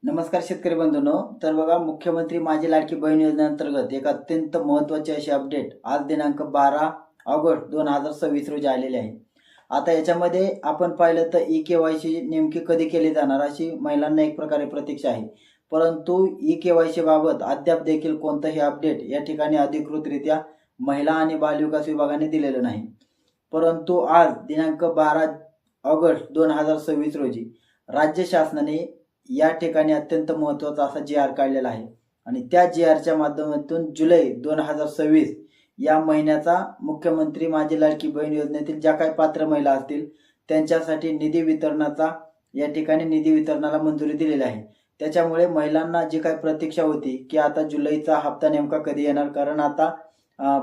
नमस्कार शेतकरी बंधूंनो। तर बघा, मुख्यमंत्री माझी लाडकी बहीण योजनेअंतर्गत एक अत्यंत महत्त्वाची अशी अपडेट आज दिनांक 12 ऑगस्ट 2026 रोजी आलेली आहे। आता याच्यामध्ये आपण पाहिलं तर ई-केवायसी नेमकी कधी केली जाणार अशी महिलांना एक प्रकारे प्रतीक्षा आहे, परंतु ई-केवायसी बाबत अद्याप देखील कोणतंही अपडेट या ठिकाणी अधिकृतरित्या महिला आणि बालविकास विभागाने दिलेलं नाही। परंतु आज दिनांक 12 ऑगस्ट 2026 रोजी राज्य शासनाने या ठिकाणी अत्यंत महत्त्वाचा असा जी-आर काढलेला आहे आणि त्या जी-आरच्या माध्यमातून जुलै 2026 या महिन्याचा मुख्यमंत्री माझी लाडकी बहीण योजनेतील ज्या काही पात्र महिला असतील त्यांच्यासाठी निधी वितरणाचा या ठिकाणी निधी वितरणाला मंजुरी दिलेली आहे। त्याच्यामुळे महिलांना जी काही प्रतीक्षा होती की आता जुलैचा हप्ता नेमका कधी येणार, कारण आता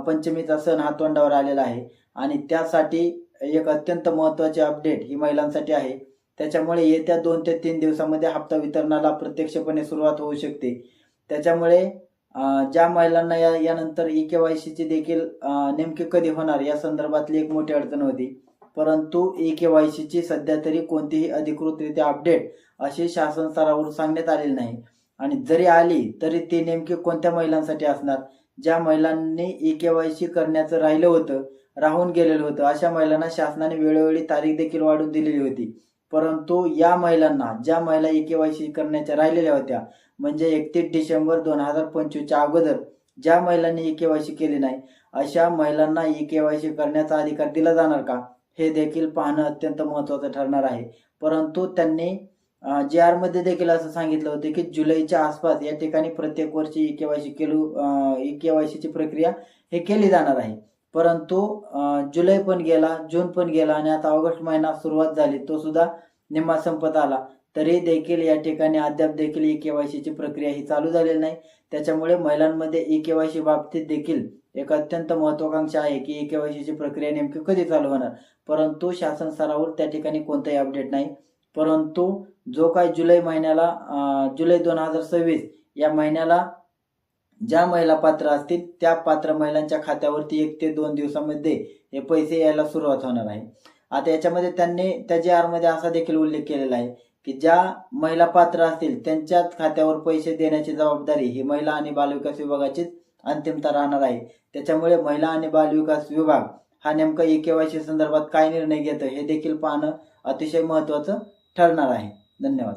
पंचमीचा सण हा तोंडावर आलेला आहे आणि त्यासाठी एक अत्यंत महत्त्वाची अपडेट ही महिलांसाठी आहे। त्याच्यामुळे येत्या 2 ते 3 दिवसांमध्ये हप्ता वितरणाला प्रत्यक्षपणे सुरुवात होऊ शकते। त्याच्यामुळे ज्या महिलांना यानंतर ई-केवायसीची देखील नेमकी कधी होणार या संदर्भातली एक मोठी अडचण होती, परंतु ई-केवायसीची सध्या तरी कोणतीही अधिकृतरित्या अपडेट अशी शासन स्तरावर सांगण्यात आलेली नाही आणि जरी आली तरी ती नेमकी कोणत्या महिलांसाठी असणार, ज्या महिलांनी ई-केवायसी करण्याचं राहून गेलेलं होतं अशा महिलांना शासनाने वेळोवेळी तारीख देखील वाढवून दिलेली होती। परंतु या महिलांना, ज्या महिला ई-केवायसी करण्याच्या राहिलेल्या होत्या, म्हणजे 31 डिसेंबर 2025च्या अगोदर ज्या महिलांनी ई-केवायसी केली नाही अशा महिलांना ई-केवायसी करण्याचा अधिकार दिला जाणार का, हे देखील पाहणं अत्यंत महत्त्वाचं ठरणार आहे। परंतु त्यांनी जी-आर मध्ये देखील असं सांगितलं होतं की जुलैच्या आसपास या ठिकाणी प्रत्येक वर्षी ई-केवायसीची प्रक्रिया हे केली जाणार आहे। परंतु जुलै पण गेला, जून पण गेला आणि आता ऑगस्ट महिना सुरुवात झाली, तो सुद्धा निम्मा संपत आला, तरी देखील या ठिकाणी अद्याप देखील ई-केवायसीची प्रक्रिया ही चालू झालेली नाही। त्याच्यामुळे महिलांमध्ये ई-केवायसी बाबतीत देखील एक अत्यंत महत्त्वाकांक्षा आहे की ई-केवायसीची प्रक्रिया नेमकी कधी चालू होणार, परंतु शासन स्तरावर त्या ठिकाणी कोणताही अपडेट नाही। परंतु जो काही जुलै 2026 या महिन्याला ज्या महिला पात्र असतील त्या पात्र महिलांच्या खात्यावरती 1 ते 2 दिवसांमध्ये हे पैसे यायला सुरुवात होणार आहे। आता याच्यामध्ये त्यांनी त्या जी-आर मध्ये असा देखील उल्लेख केलेला आहे की ज्या महिला पात्र असतील त्यांच्याच खात्यावर पैसे देण्याची जबाबदारी ही महिला आणि बालविकास विभागाचीच अंतिमता राहणार आहे। त्याच्यामुळे महिला आणि बालविकास विभाग हा नेमका ई-केवायसी संदर्भात काय निर्णय घेतो हे देखील पाहणं अतिशय महत्त्वाचं ठरणार आहे। धन्यवाद।